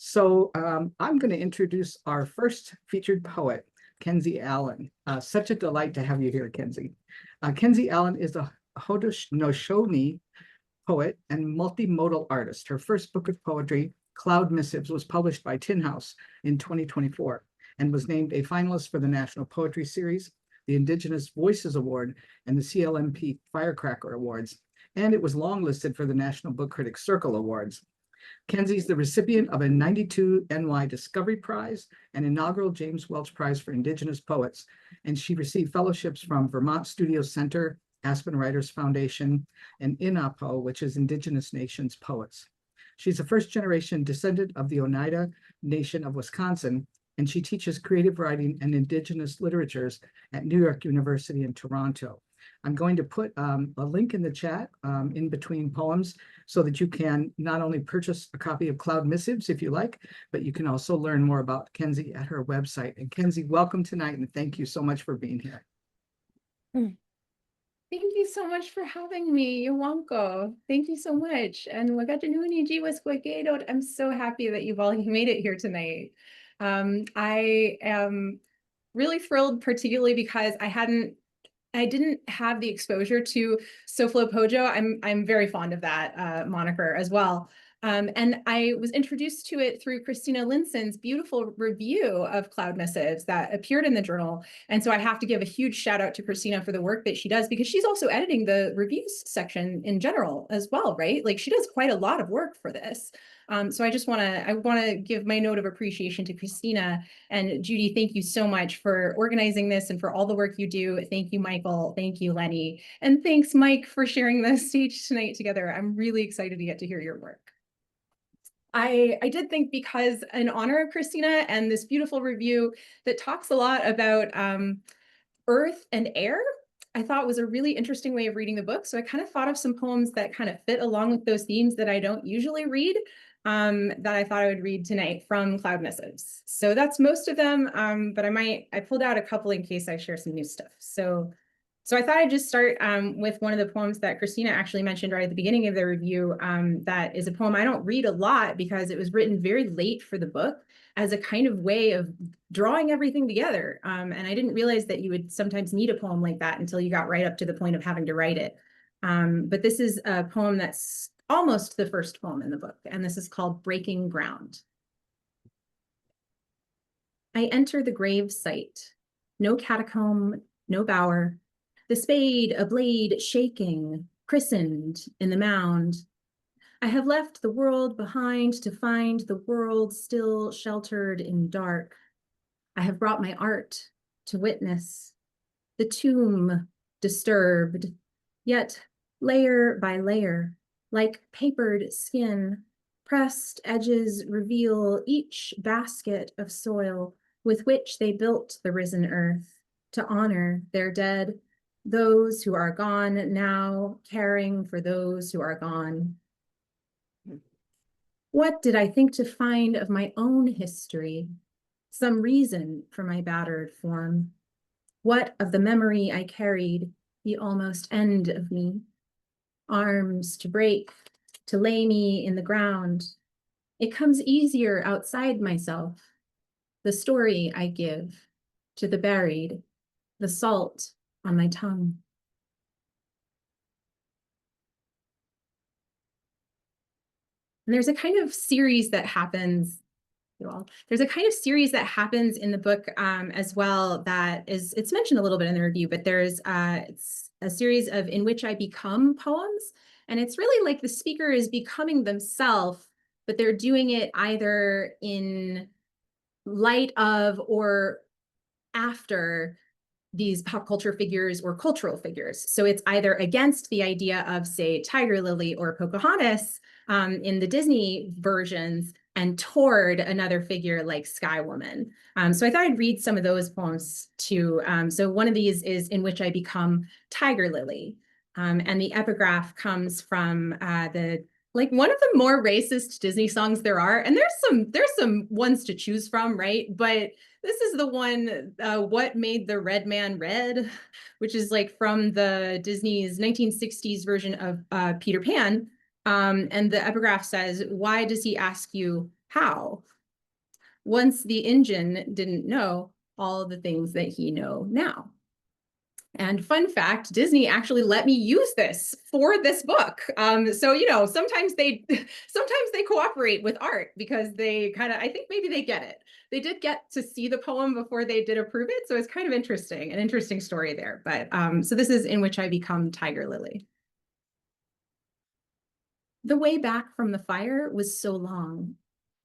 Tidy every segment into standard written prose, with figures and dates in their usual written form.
I'm going to introduce our first featured poet, Kenzie Allen. Such a delight to have you here, Kenzie. Kenzie Allen is a Haudenosaunee poet and multimodal artist. Her first book of poetry, Cloud Missives, was published by Tin House in 2024 and was named a finalist for the National Poetry Series, the Indigenous Voices Award, and the CLMP Firecracker Awards. And it was longlisted for the National Book Critics Circle Awards. Kenzie's the recipient of a 92 NY Discovery Prize, an inaugural James Welch Prize for Indigenous Poets, and she received fellowships from Vermont Studio Center, Aspen Writers Foundation, and INAPO, which is Indigenous Nations Poets. She's a first-generation descendant of the Oneida Nation of Wisconsin, and she teaches creative writing and Indigenous literatures at New York University in Toronto. I'm going to put a link in the chat in between poems so that you can not only purchase a copy of Cloud Missives if you like, but you can also learn more about Kenzie at her website. And Kenzie, welcome tonight, and thank you so much for being here. Thank you so much for having me, Yawanko. Thank you so much. And I'm so happy that you've all made it here tonight. I am really thrilled, particularly because I didn't have the exposure to SoFloPoJo. I'm very fond of that moniker as well. And I was introduced to it through Christina Linson's beautiful review of Cloud Missives that appeared in the journal. And so I have to give a huge shout out to Christina for the work that she does, because she's also editing the reviews section in general as well, right? Like, she does quite a lot of work for this. So I want to give my note of appreciation to Christina. And Judy, thank you so much for organizing this and for all the work you do. Thank you, Michael. Thank you, Lenny. And thanks, Mike, for sharing the stage tonight together. I'm really excited to get to hear your work. I did think, because in honor of Christina and this beautiful review that talks a lot about earth and air, I thought was a really interesting way of reading the book. So I kind of thought of some poems that kind of fit along with those themes that I don't usually read, that I thought I would read tonight from Cloud Missives. So that's most of them, but I pulled out a couple in case I share some new stuff. So I thought I'd just start with one of the poems that Christina actually mentioned right at the beginning of the review. That is a poem I don't read a lot because it was written very late for the book as a kind of way of drawing everything together. And I didn't realize that you would sometimes need a poem like that until you got right up to the point of having to write it. But this is a poem that's almost the first poem in the book, and this is called Breaking Ground. I enter the grave site. No catacomb, no bower. The spade, a blade shaking, christened in the mound. I have left the world behind to find the world still sheltered in dark. I have brought my art to witness the tomb disturbed, yet layer by layer, like papered skin, pressed edges reveal each basket of soil with which they built the risen earth to honor their dead, those who are gone now, caring for those who are gone. What did I think to find of my own history? Some reason for my battered form. What of the memory I carried, the almost end of me? Arms to break, to lay me in the ground. It comes easier outside myself. The story I give to the buried, the salt on my tongue. And there's a kind of series that happens, there's a kind of series that happens in the book as well that it's mentioned a little bit in the review, but there's it's a series of In Which I Become poems. And it's really like the speaker is becoming themselves, but they're doing it either in light of or after these pop culture figures or cultural figures. So it's either against the idea of, say, Tiger Lily or Pocahontas in the Disney versions, and toward another figure like Sky Woman. So I thought I'd read some of those poems too. So one of these is In Which I Become Tiger Lily. And the epigraph comes from one of the more racist Disney songs there are. And there's some ones to choose from, right? But this is the one, What Made the Red Man Red, which is like from the Disney's 1960s version of Peter Pan. And the epigraph says, why does he ask you How? Once the engine didn't know all the things that he know now. And fun fact, Disney actually let me use this for this book. So, you know, sometimes they cooperate with art because they kind of, I think maybe they get it. They did get to see the poem before they did approve it. So it's kind of interesting, an interesting story there. But so this is In Which I Become Tiger Lily. The way back from the fire was so long.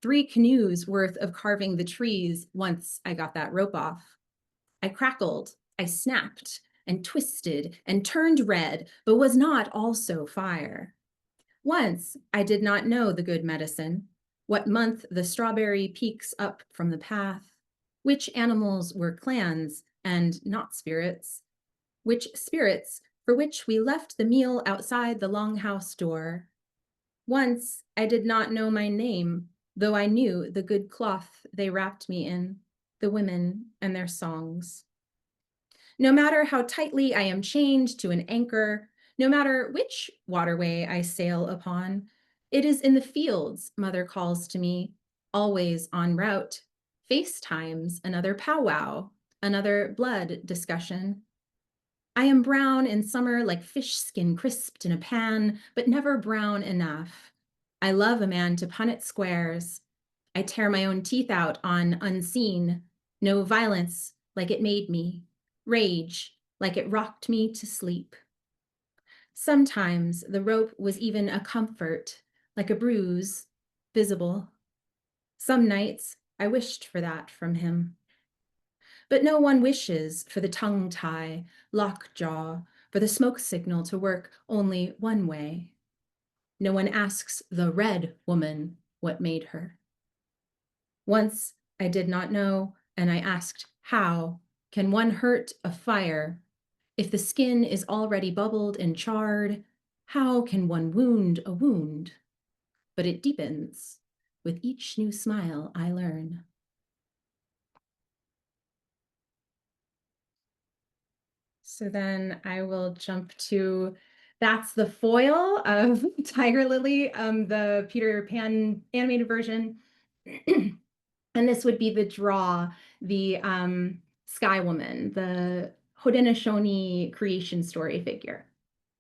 3 canoes worth of carving the trees once I got that rope off. I crackled, I snapped, and twisted, and turned red, but was not also fire. Once I did not know the good medicine, what month the strawberry peaks up from the path, which animals were clans and not spirits, which spirits for which we left the meal outside the longhouse door. Once I did not know my name, though I knew the good cloth they wrapped me in, the women and their songs. No matter how tightly I am chained to an anchor, no matter which waterway I sail upon, it is in the fields mother calls to me, always en route, FaceTimes another powwow, another blood discussion. I am brown in summer like fish skin crisped in a pan, but never brown enough. I love a man to Punnett squares. I tear my own teeth out on unseen, no violence like it made me, rage like it rocked me to sleep. Sometimes the rope was even a comfort, like a bruise, visible. Some nights I wished for that from him. But no one wishes for the tongue tie, lockjaw, for the smoke signal to work only one way. No one asks the red woman what made her. Once I did not know, and I asked, how can one hurt a fire? If the skin is already bubbled and charred, how can one wound a wound? But it deepens with each new smile I learn. So then I will jump to, that's the foil of Tiger Lily, the Peter Pan animated version. And this would be the draw, the Sky Woman, the Haudenosaunee creation story figure.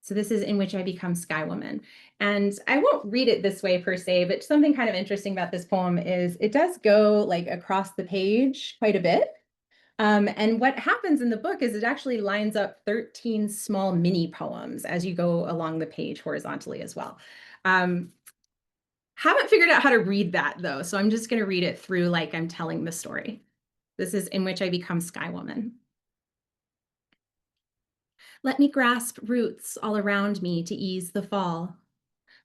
So this is In Which I Become Sky Woman. And I won't read it this way per se, but something kind of interesting about this poem is it does go like across the page quite a bit. And what happens in the book is it actually lines up 13 small mini poems as you go along the page horizontally as well. Haven't figured out how to read that though, so I'm just going to read it through like I'm telling the story. This is In Which I Become Sky Woman. Let me grasp roots all around me to ease the fall.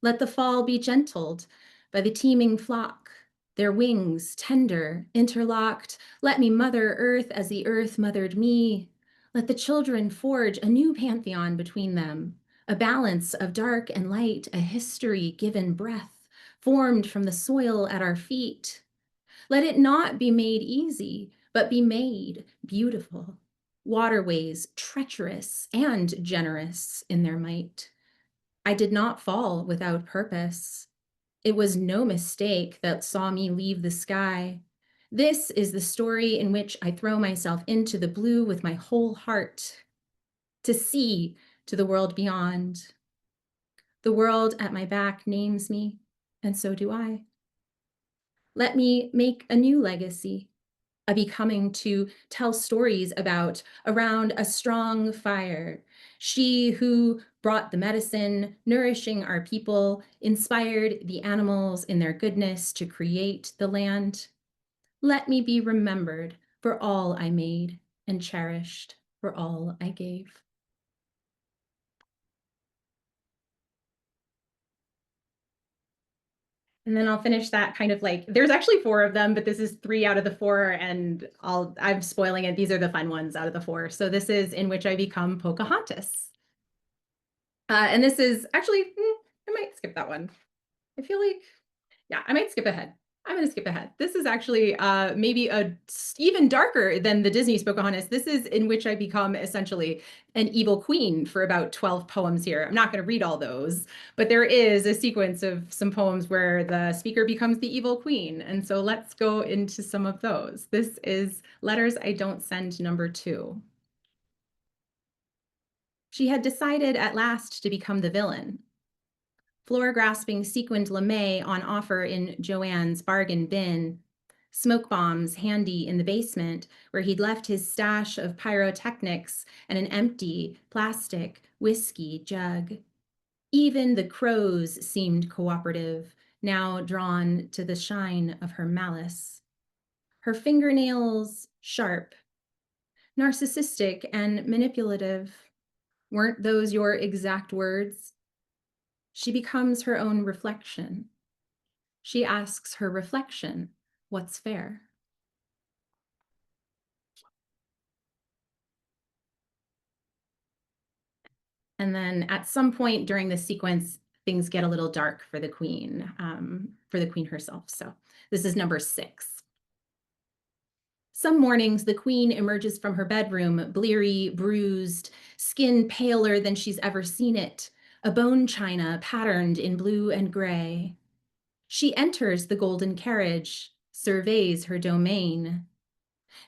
Let the fall be gentled by the teeming flock, their wings tender, interlocked. Let me mother earth as the earth mothered me. Let the children forge a new pantheon between them, a balance of dark and light, a history given breath, formed from the soil at our feet. Let it not be made easy, but be made beautiful. Waterways treacherous and generous in their might. I did not fall without purpose. It was no mistake that saw me leave the sky. This is the story in which I throw myself into the blue with my whole heart, to see to the world beyond. The world at my back names me, and so do I. Let me make a new legacy, a becoming to tell stories about around a strong fire. She who brought the medicine, nourishing our people, inspired the animals in their goodness to create the land. Let me be remembered for all I made and cherished for all I gave. And then I'll finish that kind of like, there's actually 4 of them, but this is 3 out of the 4, and I'm spoiling it. These are the fun ones out of the 4. So this is In Which I Become Pocahontas. And this is actually, I might skip that one. I feel like, yeah, I might skip ahead. I'm going to skip ahead. This is actually maybe even darker than the Disney Pocahontas. This is in which I become essentially an evil queen for about 12 poems here. I'm not going to read all those, but there is a sequence of some poems where the speaker becomes the evil queen. And so let's go into some of those. This is Letters I Don't Send #2. She had decided at last to become the villain. Floor-grasping sequined lame on offer in Joanne's bargain bin, smoke bombs handy in the basement where he'd left his stash of pyrotechnics and an empty plastic whiskey jug. Even the crows seemed cooperative, now drawn to the shine of her malice. Her fingernails sharp, narcissistic and manipulative. Weren't those your exact words? She becomes her own reflection. She asks her reflection, what's fair? And then at some point during this sequence, things get a little dark for the queen herself. So this is #6. Some mornings, the queen emerges from her bedroom, bleary, bruised, skin paler than she's ever seen it, a bone china patterned in blue and gray. She enters the golden carriage, surveys her domain.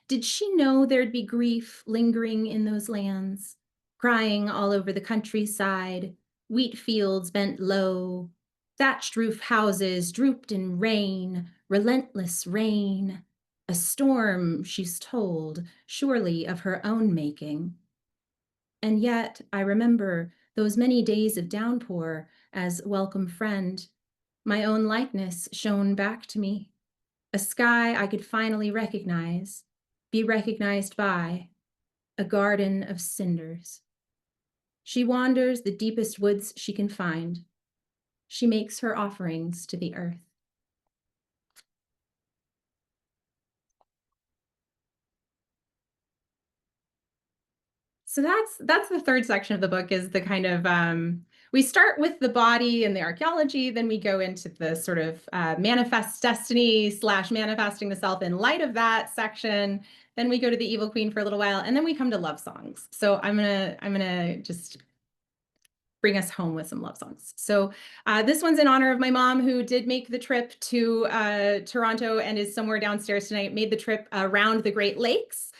Did she know there'd be grief lingering in those lands, crying all over the countryside, wheat fields bent low, thatched roof houses drooped in rain, relentless rain, a storm, she's told, surely of her own making. And yet I remember those many days of downpour as welcome friend, my own likeness shone back to me, a sky I could finally recognize, be recognized by, a garden of cinders. She wanders the deepest woods she can find. She makes her offerings to the earth. So that's the third section of the book, is the kind of we start with the body and the archaeology, then we go into the sort of manifest destiny / manifesting the self in light of that section. Then we go to the evil queen for a little while, and then we come to love songs. So I'm gonna just bring us home with some love songs. So this one's in honor of my mom, who did make the trip to Toronto and is somewhere downstairs tonight, made the trip around the Great Lakes,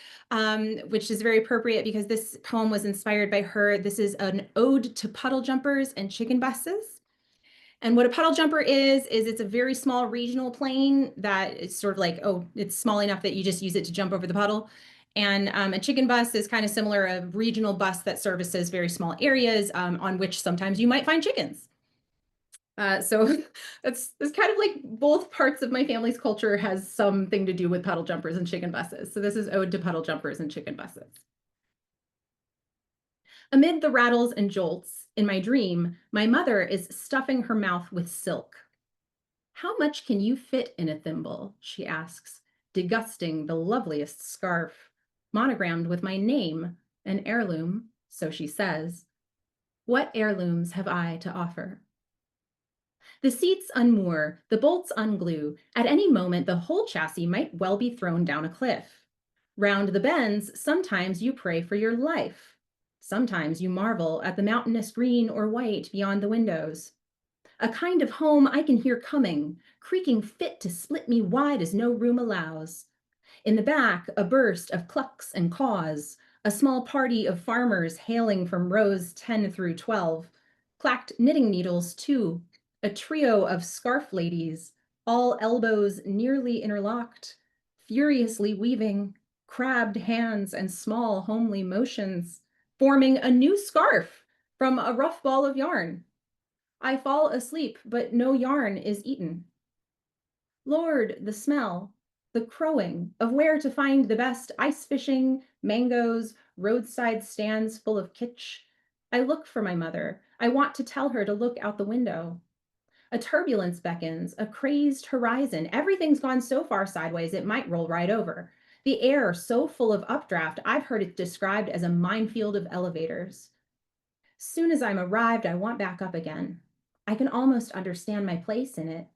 which is very appropriate because this poem was inspired by her. This is an ode to puddle jumpers and chicken buses. And what a puddle jumper is it's a very small regional plane that is sort of like, oh, it's small enough that you just use it to jump over the puddle. And a chicken bus is kind of similar, a regional bus that services very small areas on which sometimes you might find chickens. So that's kind of like both parts of my family's culture has something to do with puddle jumpers and chicken buses. So this is Ode to Puddle Jumpers and Chicken Buses. Amid the rattles and jolts, in my dream, my mother is stuffing her mouth with silk. How much can you fit in a thimble? She asks, degusting the loveliest scarf, monogrammed with my name, an heirloom, so she says. What heirlooms have I to offer? The seats unmoor, the bolts unglue. At any moment, the whole chassis might well be thrown down a cliff. Round the bends, sometimes you pray for your life. Sometimes you marvel at the mountainous green or white beyond the windows. A kind of home I can hear coming, creaking fit to split me wide as no room allows. In the back, a burst of clucks and caws, a small party of farmers hailing from rows 10 through 12, clacked knitting needles too, a trio of scarf ladies, all elbows nearly interlocked, furiously weaving, crabbed hands and small homely motions, forming a new scarf from a rough ball of yarn. I fall asleep, but no yarn is eaten. Lord, the smell, the crowing of where to find the best ice fishing, mangoes, roadside stands full of kitsch. I look for my mother. I want to tell her to look out the window. A turbulence beckons, a crazed horizon. Everything's gone so far sideways it might roll right over. The air so full of updraft, I've heard it described as a minefield of elevators. Soon as I'm arrived, I want back up again. I can almost understand my place in it.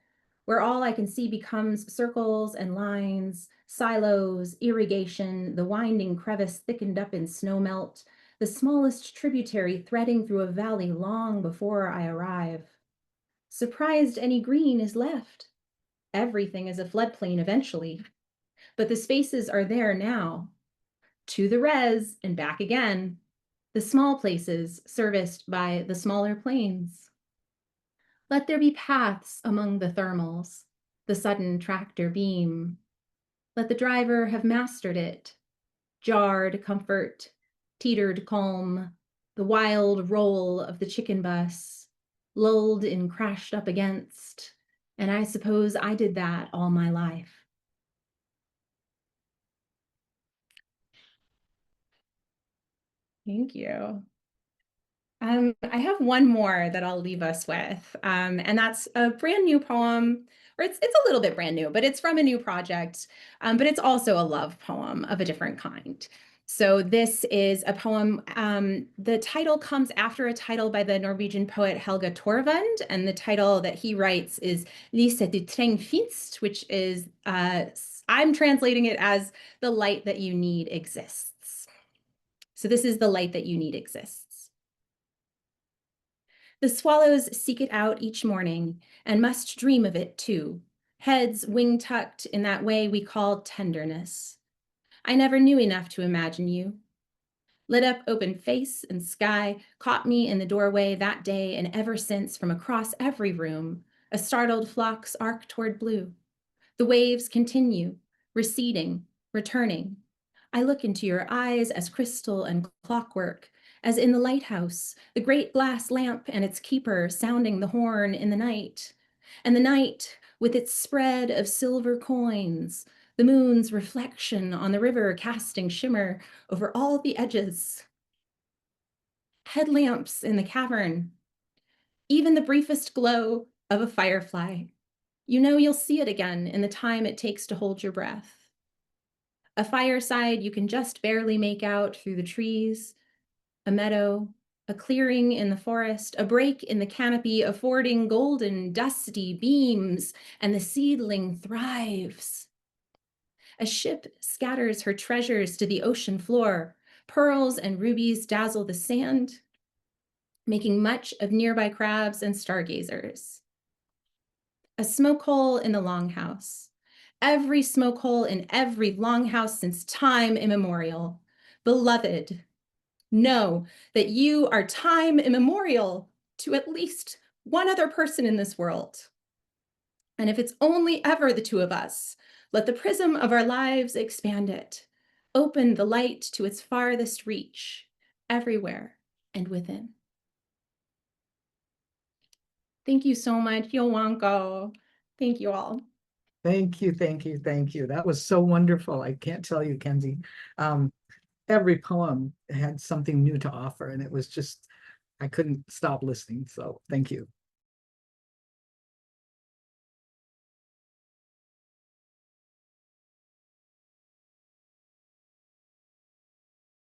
where all I can see becomes circles and lines, silos, irrigation, the winding crevice thickened up in snowmelt, the smallest tributary threading through a valley long before I arrive. Surprised any green is left. Everything is a floodplain eventually, but the spaces are there now. To the res and back again, the small places serviced by the smaller planes. Let there be paths among the thermals, the sudden tractor beam. Let the driver have mastered it, jarred comfort, teetered calm, the wild roll of the chicken bus, lulled in crashed up against, and I suppose I did that all my life. Thank you. I have one more that I'll leave us with, and that's a brand new poem, or it's a little bit brand new, but it's from a new project, but it's also a love poem of a different kind. So this is a poem, the title comes after a title by the Norwegian poet Helga Torvund, and the title that he writes is Lyset du treng finst, which is, I'm translating it as The Light That You Need Exists. So this is The Light That You Need Exists. The swallows seek it out each morning and must dream of it too, heads wing-tucked in that way we call tenderness. I never knew enough to imagine you. Lit up open face and sky caught me in the doorway that day and ever since from across every room, a startled flock's arc toward blue. The waves continue, receding, returning. I look into your eyes as crystal and clockwork, as in the lighthouse, the great glass lamp and its keeper sounding the horn in the night. And the night, with its spread of silver coins, the moon's reflection on the river casting shimmer over all the edges. Headlamps in the cavern, even the briefest glow of a firefly. You know you'll see it again in the time it takes to hold your breath. A fireside you can just barely make out through the trees, a meadow, a clearing in the forest, a break in the canopy affording golden, dusty beams, and the seedling thrives. A ship scatters her treasures to the ocean floor. Pearls and rubies dazzle the sand, making much of nearby crabs and stargazers. A smoke hole in the longhouse. Every smoke hole in every longhouse since time immemorial. Beloved, know that you are time immemorial to at least one other person in this world. And if it's only ever the two of us, let the prism of our lives expand it. Open the light to its farthest reach, everywhere and within. Thank you so much, Yowanko. Thank you all. Thank you, thank you, thank you. That was so wonderful. I can't tell you, Kenzie. Every poem had something new to offer, and it was just, I couldn't stop listening. So thank you.